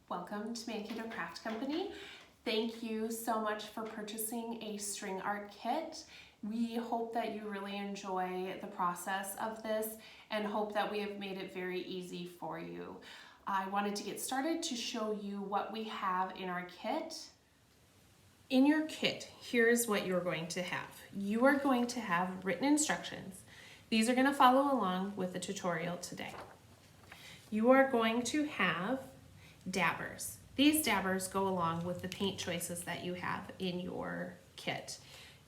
Welcome to Mankato Craft Company. Thank you so much for purchasing a string art kit. We hope that you really enjoy the process of this and hope that we have made it very easy for you. I wanted to get started to show you what we have in our kit. In your kit, here's what you're going to have. You are going to have written instructions. These are going to follow along with the tutorial today. You are going to have dabbers. These dabbers go along with the paint choices that you have in your kit.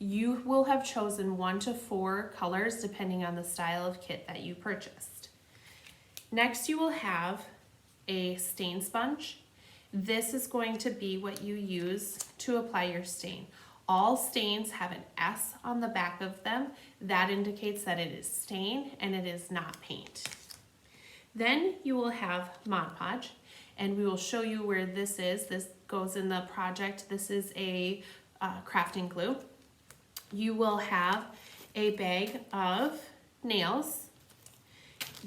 You will have chosen 1 to 4 colors depending on the style of kit that you purchased. Next, you will have a stain sponge. This is going to be what you use to apply your stain. All stains have an S on the back of them. That indicates that it is stain and it is not paint. Then you will have Mod Podge, and we will show you where this is. This goes in the project. This is a crafting glue. You will have a bag of nails.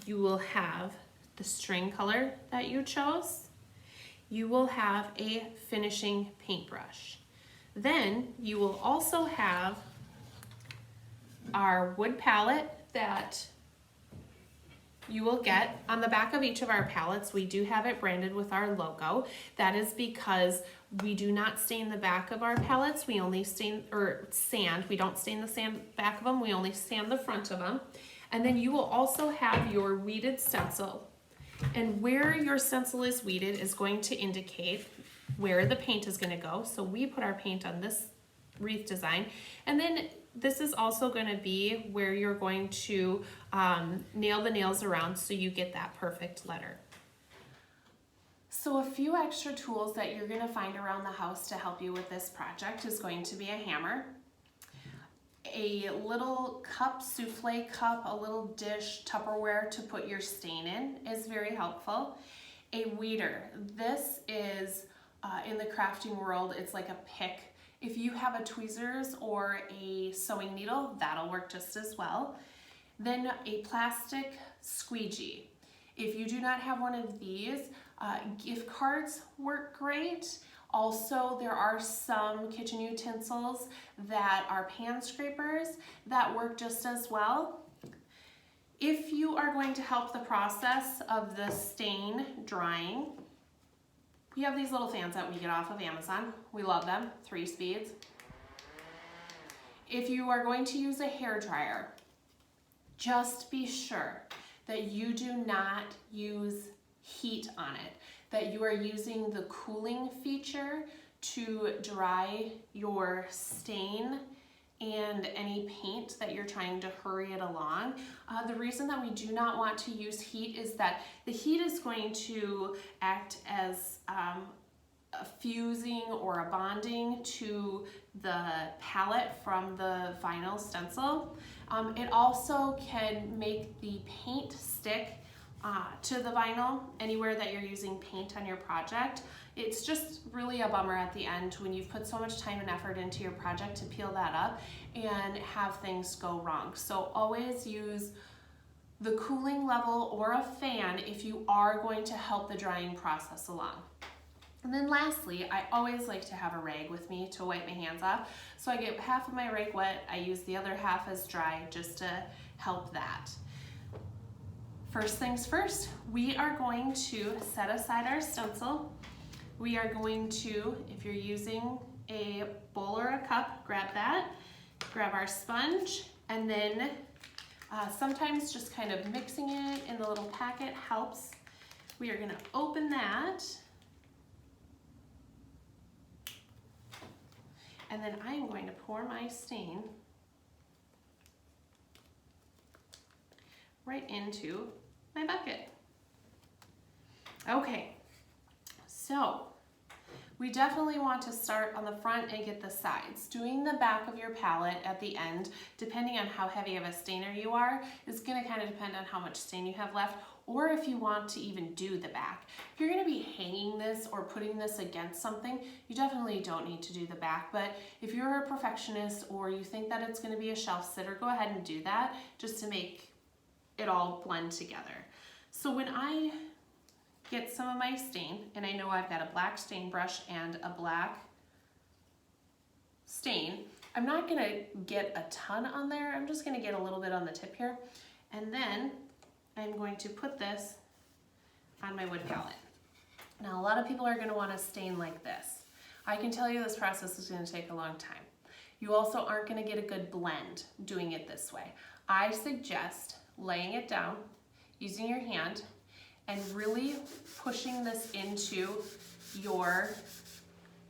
You will have the string color that you chose. You will have a finishing paintbrush. Then you will also have our wood palette that you will get. On the back of each of our palettes, we do have it branded with our logo. That is because we do not stain the back of our palettes. We only sand. We don't stain the back of them. We only sand the front of them. And then you will also have your weeded stencil. And where your stencil is weeded is going to indicate where the paint is going to go. So we put our paint on this wreath design. And then this is also going to be where you're going to nail the nails around so you get that perfect letter. So a few extra tools that you're going to find around the house to help you with this project is going to be a hammer, a little cup, souffle cup, a little dish, Tupperware to put your stain in is very helpful. A weeder. This is, in the crafting world, it's like a pick. If you have a tweezers or a sewing needle, that'll work just as well. Then a plastic squeegee. If you do not have one of these, gift cards work great. Also, there are some kitchen utensils that are pan scrapers that work just as well. If you are going to help the process of the stain drying, we have these little fans that we get off of Amazon. We love them, 3 speeds. If you are going to use a hair dryer, just be sure that you do not use heat on it, that you are using the cooling feature to dry your stain and any paint that you're trying to hurry it along. The reason that we do not want to use heat is that the heat is going to act as a fusing or a bonding to the palette from the vinyl stencil. It also can make the paint stick to the vinyl anywhere that you're using paint on your project. It's just really a bummer at the end when you've put so much time and effort into your project to peel that up and have things go wrong. So always use the cooling level or a fan if you are going to help the drying process along. And then lastly, I always like to have a rag with me to wipe my hands off. So I get half of my rag wet, I use the other half as dry just to help that. First things first, we are going to set aside our stencil. We are going to, if you're using a bowl or a cup, grab that, grab our sponge, and then sometimes just kind of mixing it in the little packet helps. We are gonna open that, and then I am going to pour my stain right into my bucket. Okay, so we definitely want to start on the front and get the sides. Doing the back of your palette at the end, depending on how heavy of a stainer you are, is gonna kind of depend on how much stain you have left, or if you want to even do the back. If you're gonna be hanging this or putting this against something, you definitely don't need to do the back, but if you're a perfectionist or you think that it's gonna be a shelf sitter, go ahead and do that just to make it all blend together. So when I get some of my stain, and I know I've got a black stain brush and a black stain. I'm not gonna get a ton on there, I'm just gonna get a little bit on the tip here. And then I'm going to put this on my wood palette. Now a lot of people are gonna wanna stain like this. I can tell you this process is gonna take a long time. You also aren't gonna get a good blend doing it this way. I suggest laying it down, using your hand, and really pushing this into your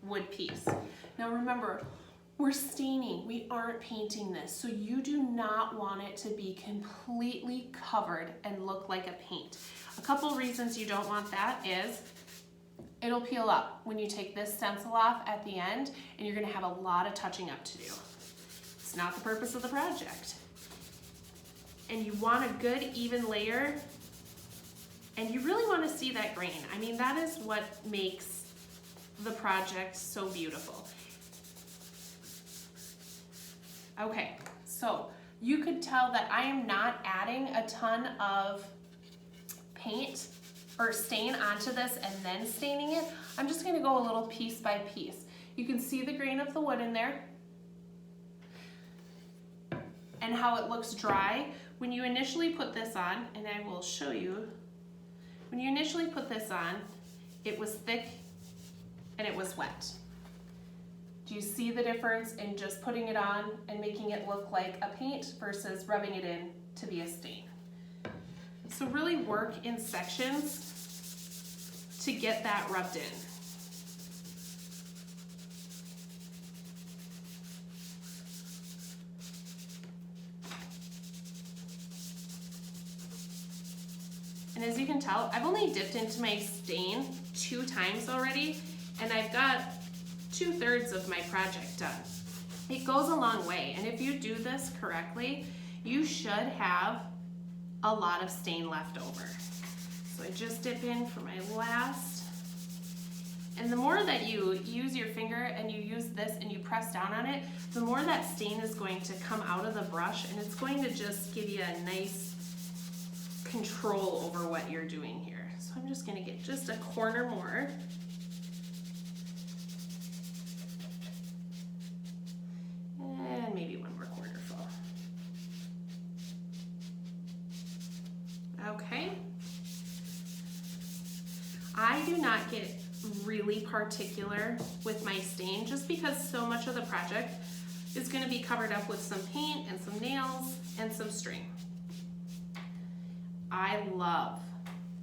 wood piece. Now remember, we're staining, we aren't painting this, so you do not want it to be completely covered and look like a paint. A couple reasons you don't want that is it'll peel up when you take this stencil off at the end, and you're gonna have a lot of touching up to do. It's not the purpose of the project. And you want a good even layer, and you really wanna see that grain. I mean, that is what makes the project so beautiful. Okay, so you could tell that I am not adding a ton of paint or stain onto this and then staining it. I'm just gonna go a little piece by piece. You can see the grain of the wood in there and how it looks dry. When you initially put this on, and I will show you, when you initially put this on, it was thick and it was wet. Do you see the difference in just putting it on and making it look like a paint versus rubbing it in to be a stain? So really work in sections to get that rubbed in. And as you can tell, I've only dipped into my stain 2 times already, and I've got 2/3 of my project done. It goes a long way, and if you do this correctly, you should have a lot of stain left over. So I just dip in for my last, and the more that you use your finger and you use this and you press down on it, the more that stain is going to come out of the brush, and it's going to just give you a nice control over what you're doing here. So I'm just gonna get just a corner more. And maybe one more corner full. Okay. I do not get really particular with my stain just because so much of the project is going to be covered up with some paint and some nails and some string. I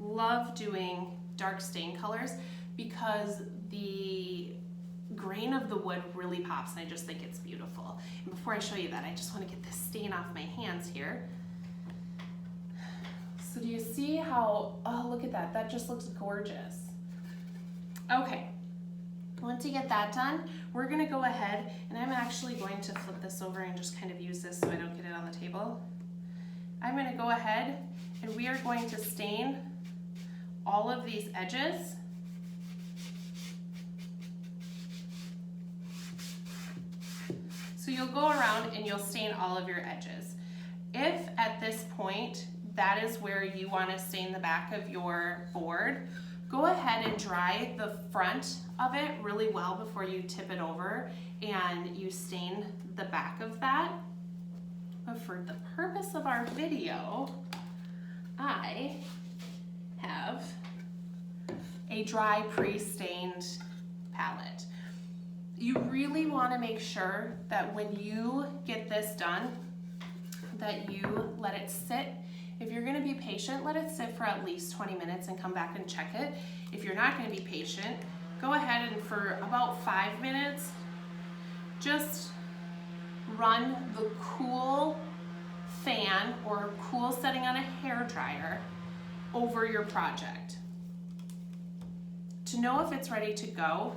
love doing dark stain colors because the grain of the wood really pops, and I just think it's beautiful. And before I show you that, I just want to get this stain off my hands here. So do you see how, oh, look at that, that just looks gorgeous. Okay, once you get that done, we're gonna go ahead, and I'm actually going to flip this over and just kind of use this so I don't get it on the table. I'm gonna go ahead and we are going to stain all of these edges. So you'll go around and you'll stain all of your edges. If at this point that is where you want to stain the back of your board, go ahead and dry the front of it really well before you tip it over and you stain the back of that. But for the purpose of our video, I have a dry pre-stained palette. You really want to make sure that when you get this done, that you let it sit. If you're going to be patient, let it sit for at least 20 minutes and come back and check it. If you're not going to be patient, go ahead and for about 5 minutes, just run the cool fan or cool setting on a hair dryer over your project. To know if it's ready to go,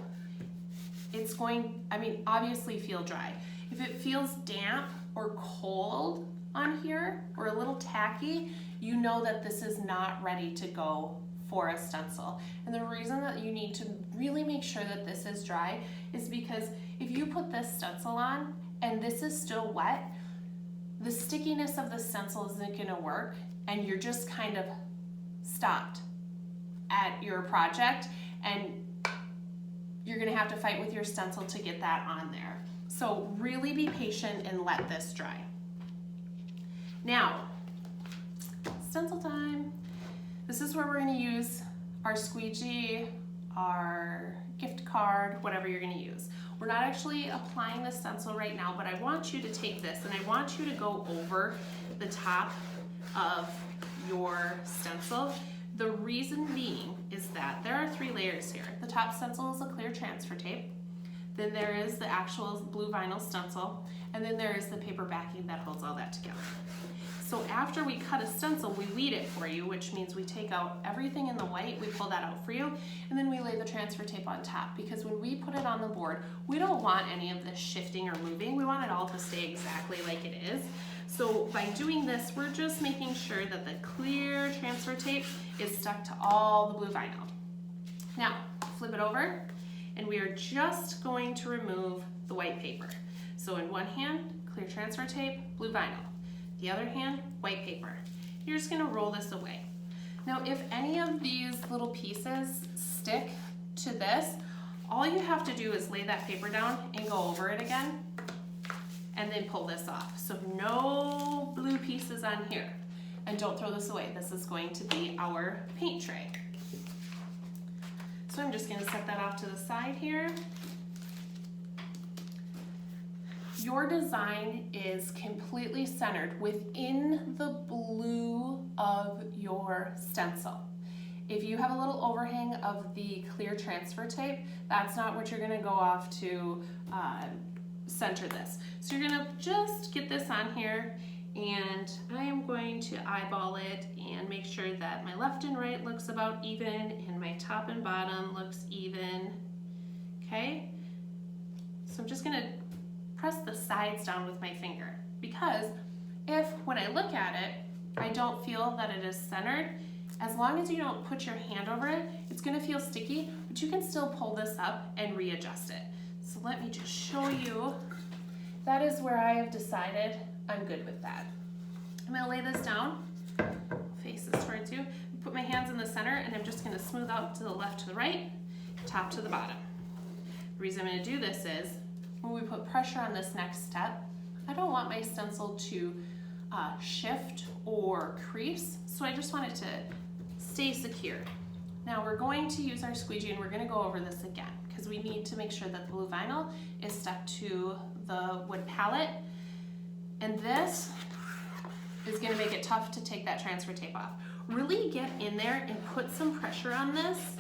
it's going, obviously feel dry. If it feels damp or cold on here or a little tacky, you know that this is not ready to go for a stencil. And the reason that you need to really make sure that this is dry is because if you put this stencil on and this is still wet, the stickiness of the stencil isn't gonna work and you're just kind of stopped at your project, and you're gonna have to fight with your stencil to get that on there. So really be patient and let this dry. Now, stencil time. This is where we're gonna use our squeegee, our gift card, whatever you're gonna use. We're not actually applying the stencil right now, but I want you to take this and I want you to go over the top of your stencil. The reason being is that there are 3 layers here. The top stencil is a clear transfer tape, then there is the actual blue vinyl stencil, and then there is the paper backing that holds all that together. So after we cut a stencil, we weed it for you, which means we take out everything in the white, we pull that out for you, and then we lay the transfer tape on top, because when we put it on the board, we don't want any of this shifting or moving. We want it all to stay exactly like it is. So by doing this, we're just making sure that the clear transfer tape is stuck to all the blue vinyl. Now, flip it over, and we are just going to remove the white paper. So in one hand, clear transfer tape, blue vinyl. The other hand, white paper. You're just gonna roll this away. Now, if any of these little pieces stick to this, all you have to do is lay that paper down and go over it again, and then pull this off. So no blue pieces on here. And don't throw this away. This is going to be our paint tray. So I'm just gonna set that off to the side here. Your design is completely centered within the blue of your stencil. If you have a little overhang of the clear transfer tape, that's not what you're gonna go off to center this. So you're gonna just get this on here, and I am going to eyeball it and make sure that my left and right looks about even and my top and bottom looks even, okay? So I'm just gonna press the sides down with my finger, because if when I look at it, I don't feel that it is centered, as long as you don't put your hand over it, it's gonna feel sticky, but you can still pull this up and readjust it. So let me just show you. That is where I have decided I'm good with that. I'm gonna lay this down, face this towards you, put my hands in the center, and I'm just gonna smooth out to the left, to the right, top to the bottom. The reason I'm gonna do this is, when we put pressure on this next step, I don't want my stencil to shift or crease, so I just want it to stay secure. Now we're going to use our squeegee, and we're gonna go over this again, because we need to make sure that the blue vinyl is stuck to the wood palette, and this is gonna make it tough to take that transfer tape off. Really get in there and put some pressure on this,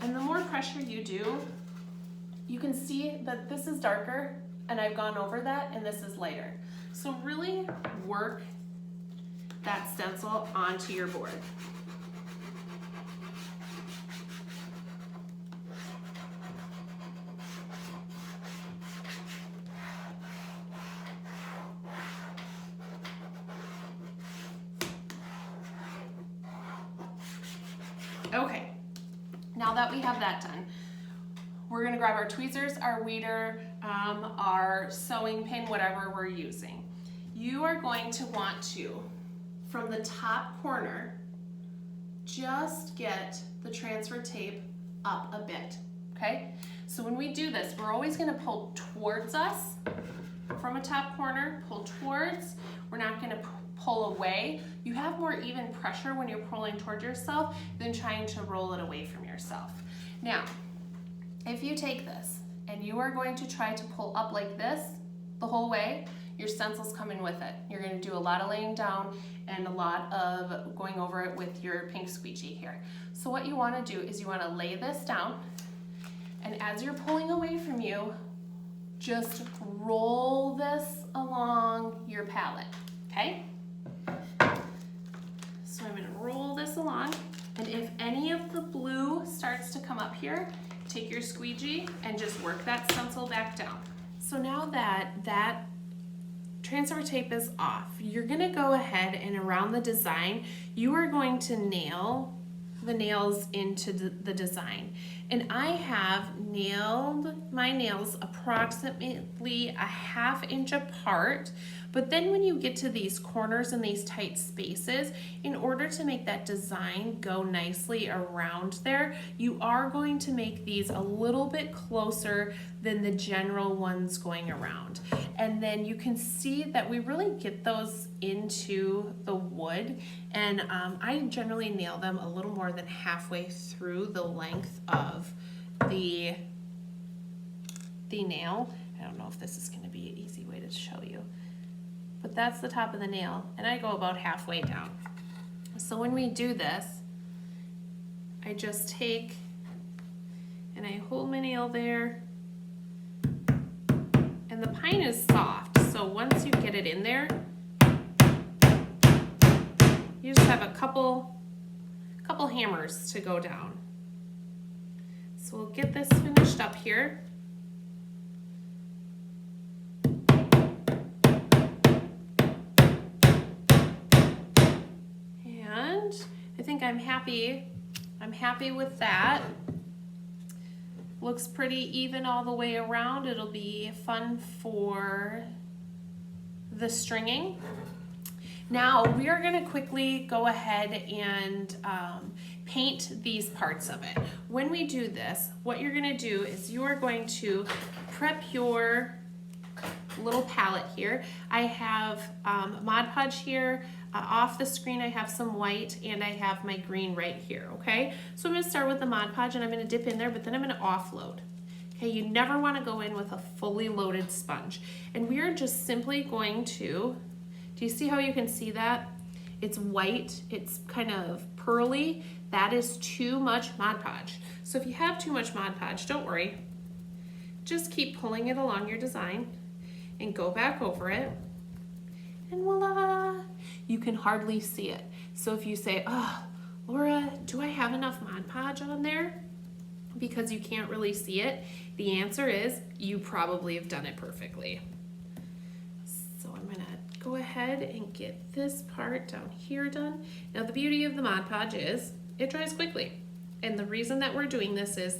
and the more pressure you do, you can see that this is darker, and I've gone over that, and this is lighter. So really work that stencil onto your board. Okay, now that we have that done, we're gonna grab our tweezers, our weeder, our sewing pin, whatever we're using. You are going to want to, from the top corner, just get the transfer tape up a bit, okay? So when we do this, we're always gonna pull towards us from a top corner, pull towards. We're not gonna pull away. You have more even pressure when you're pulling toward yourself than trying to roll it away from yourself. Now, if you take this and you are going to try to pull up like this the whole way, your stencil's coming with it. You're gonna do a lot of laying down and a lot of going over it with your pink squeegee here. So what you wanna do is you wanna lay this down, and as you're pulling away from you, just roll this along your palette, okay? So I'm gonna roll this along, and if any of the blue starts to come up here, take your squeegee and just work that stencil back down. So now that that transfer tape is off, you're gonna go ahead and around the design, you are going to nail the nails into the design. And I have nailed my nails approximately a 1/2 inch apart, But then when you get to these corners and these tight spaces, in order to make that design go nicely around there, you are going to make these a little bit closer than the general ones going around. And then you can see that we really get those into the wood, and I generally nail them a little more than halfway through the length of the nail. I don't know if this is going to be an easy way to show you, but that's the top of the nail, and I go about halfway down. So when we do this, I just take and I hold my nail there, and the pine is soft, so once you get it in there, you just have a couple hammers to go down. So we'll get this finished up here. And I think I'm happy with that. Looks pretty even all the way around. It'll be fun for the stringing. Now we are going to quickly go ahead and paint these parts of it. When we do this, what you're going to do is you are going to prep your little palette here. I have Mod Podge here. Off the screen I have some white, and I have my green right here, okay? So I'm going to start with the Mod Podge, and I'm going to dip in there, but then I'm going to offload. Okay, you never want to go in with a fully loaded sponge. And we are just simply going to, do you see how you can see that? It's white, it's kind of pearly. That is too much Mod Podge. So if you have too much Mod Podge, don't worry. Just keep pulling it along your design and go back over it. And voila, you can hardly see it. So if you say, oh, Laura, do I have enough Mod Podge on there? Because you can't really see it, the answer is you probably have done it perfectly. So I'm gonna go ahead and get this part down here done. Now the beauty of the Mod Podge is it dries quickly. And the reason that we're doing this is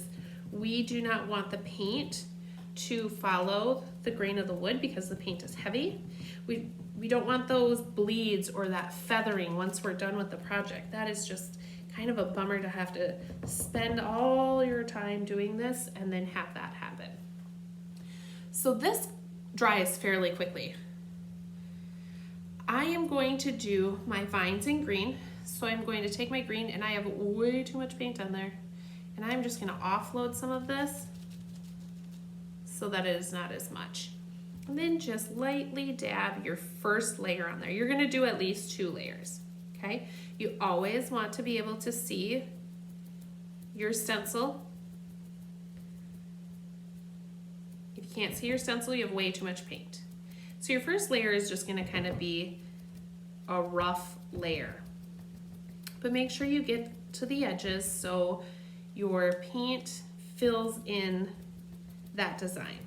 we do not want the paint to follow the grain of the wood because the paint is heavy. We don't want those bleeds or that feathering once we're done with the project. That is just kind of a bummer to have to spend all your time doing this and then have that happen. So this dries fairly quickly. I am going to do my vines in green. So I'm going to take my green, and I have way too much paint on there. And I'm just gonna offload some of this so that it is not as much. And then just lightly dab your first layer on there. You're gonna do at least 2 layers, okay? You always want to be able to see your stencil. If you can't see your stencil, you have way too much paint. So your first layer is just gonna kind of be a rough layer. But make sure you get to the edges so your paint fills in that design.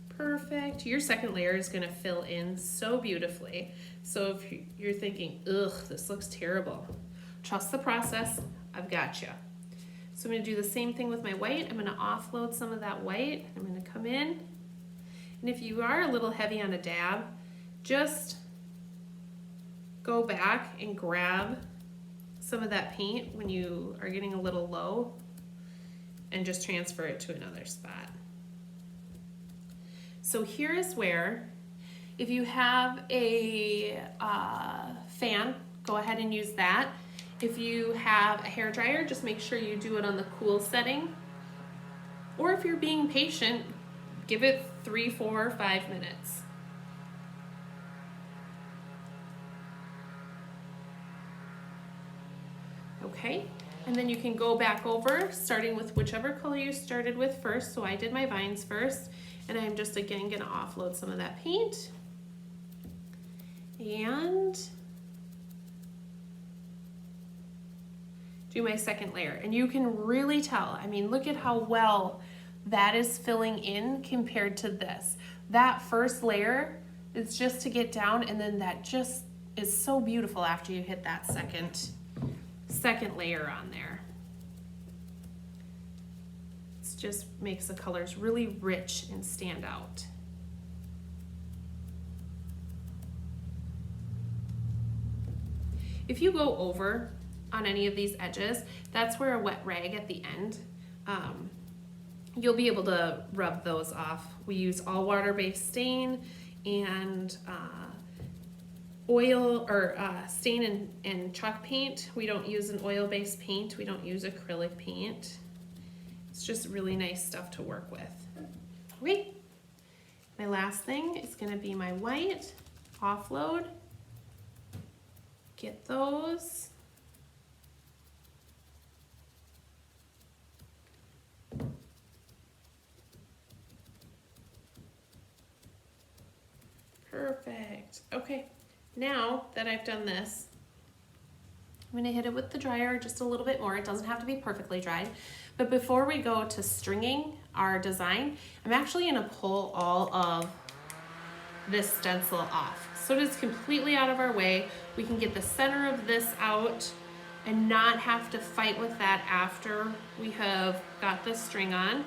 Perfect. Your second layer is going to fill in so beautifully. So if you're thinking, ugh, this looks terrible, trust the process. I've got you. So I'm going to do the same thing with my white. I'm going to offload some of that white. I'm going to come in. And if you are a little heavy on a dab, just go back and grab some of that paint when you are getting a little low and just transfer it to another spot. So here is where, if you have a fan, go ahead and use that. If you have a hair dryer, just make sure you do it on the cool setting. Or if you're being patient, give it 3, 4, 5 minutes. Okay, and then you can go back over, starting with whichever color you started with first. So I did my vines first, and I'm just again gonna offload some of that paint. And do my second layer. And you can really tell, I mean, look at how well that is filling in compared to this. That first layer is just to get down, and then that just is so beautiful after you hit that second layer on there. It's This just makes the colors really rich and stand out. If you go over on any of these edges, that's where a wet rag at the end, you'll be able to rub those off. We use all water-based stain and oil or stain and chalk paint. We don't use an oil-based paint. We don't use acrylic paint. It's just really nice stuff to work with. Okay, my last thing is gonna be my white offload. Get those. Perfect. Okay, now that I've done this, I'm gonna hit it with the dryer just a little bit more. It doesn't have to be perfectly dried. But before we go to stringing our design, I'm actually gonna pull all of this stencil off. So it is completely out of our way. We can get the center of this out and not have to fight with that after we have got the string on.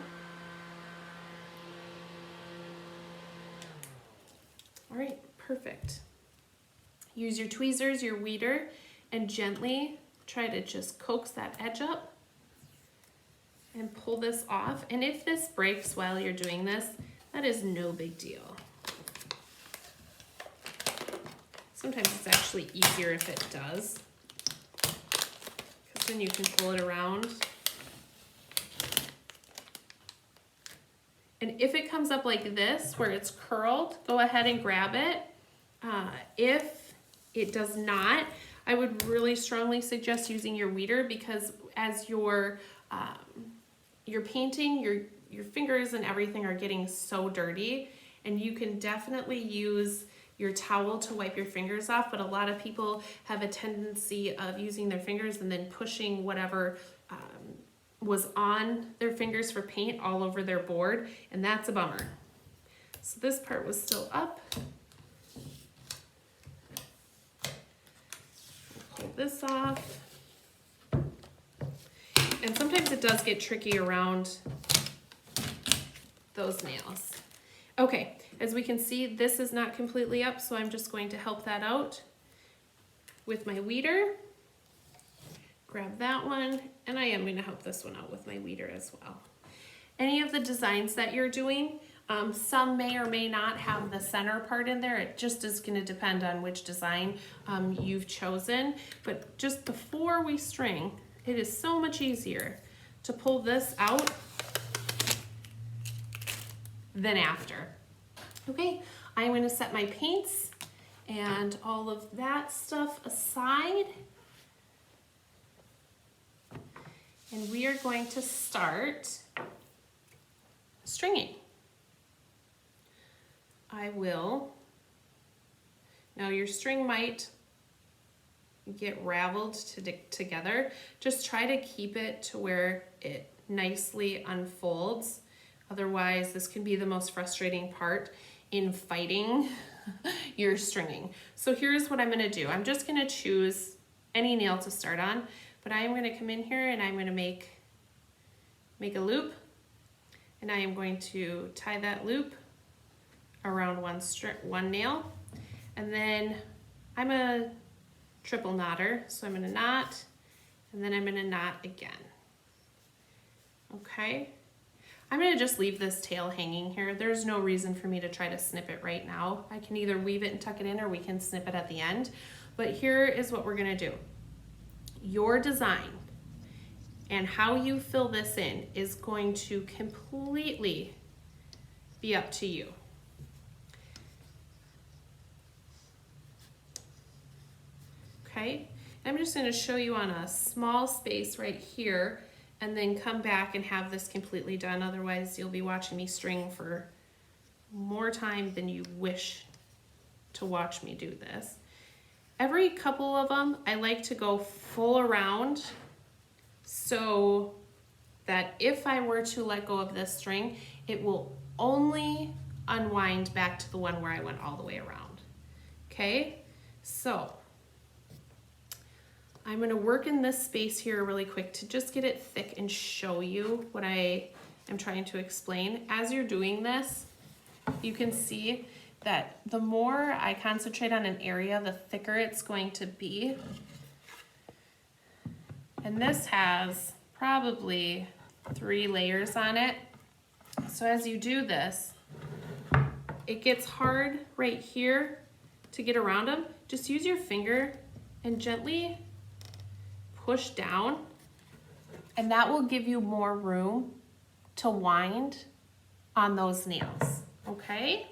All right, perfect. Use your tweezers, your weeder, and gently try to just coax that edge up and pull this off. And if this breaks while you're doing this, that is no big deal. Sometimes it's actually easier if it does, because then you can pull it around. And if it comes up like this, where it's curled, go ahead and grab it. If it does not, I would really strongly suggest using your weeder, because as you're painting, your fingers and everything are getting so dirty, and you can definitely use your towel to wipe your fingers off, but a lot of people have a tendency of using their fingers and then pushing whatever was on their fingers for paint all over their board, and that's a bummer. So this part was still up. Pull this off. And sometimes it does get tricky around those nails. Okay, as we can see, this is not completely up, so I'm just going to help that out with my weeder. Grab that one, and I am going to help this one out with my weeder as well. Any of the designs that you're doing, some may or may not have the center part in there. It just is going to depend on which design you've chosen. But just before we string, it is so much easier to pull this out than after. Okay, I'm going to set my paints and all of that stuff aside. And we are going to start stringing. Now your string might get raveled together. Just try to keep it to where it nicely unfolds. Otherwise, this can be the most frustrating part in fighting your stringing. So here's what I'm gonna do. I'm just gonna choose any nail to start on, but I am gonna come in here and I'm gonna make a loop, and I am going to tie that loop around one nail, and then I'm a triple knotter, so I'm gonna knot, and then I'm gonna knot again. Okay, I'm gonna just leave this tail hanging here. There's no reason for me to try to snip it right now. I can either weave it and tuck it in, or we can snip it at the end. But here is what we're gonna do. Your design and how you fill this in is going to completely be up to you. Okay, I'm just gonna show you on a small space right here, and then come back and have this completely done. Otherwise, you'll be watching me string for more time than you wish to watch me do this. Every couple of them, I like to go full around so that if I were to let go of this string, it will only unwind back to the one where I went all the way around. Okay, so I'm gonna work in this space here really quick to just get it thick and show you what I I'm trying to explain. As you're doing this, you can see that the more I concentrate on an area, the thicker it's going to be. And this has probably 3 layers on it. So as you do this, it gets hard right here to get around them. Just use your finger and gently push down, and that will give you more room to wind on those nails, okay?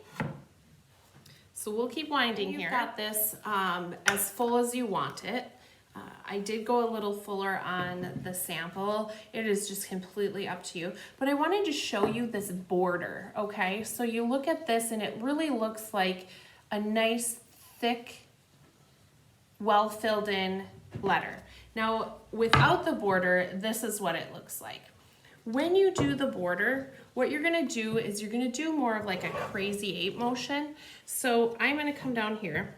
So we'll keep winding here. You've got this as full as you want it. I did go a little fuller on the sample. It is just completely up to you. But I wanted to show you this border, okay? So you look at this and it really looks like a nice, thick, well filled in letter. Now, without the border, this is what it looks like. When you do the border, what you're gonna do is you're gonna do more of like a crazy 8 motion. So I'm gonna come down here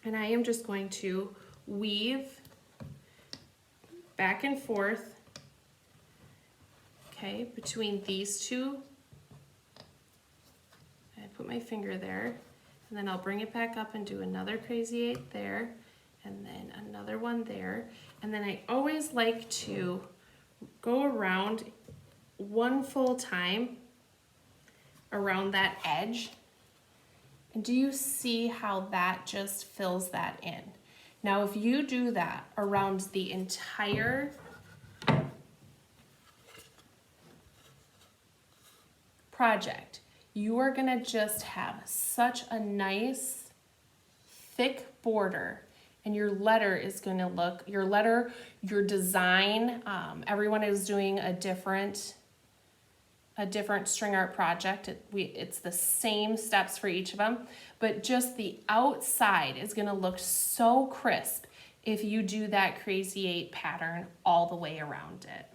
and I am just going to weave back and forth, okay, between these two. I put my finger there, and then I'll bring it back up and do another crazy 8 there, and then another one there. And then I always like to go around one full time around that edge. And do you see how that just fills that in? Now, if you do that around the entire project, you are gonna just have such a nice, thick border, and your letter is gonna look, your design, everyone is doing a different string art project. It's the same steps for each of them, but just the outside is gonna look so crisp if you do that crazy 8 pattern all the way around it.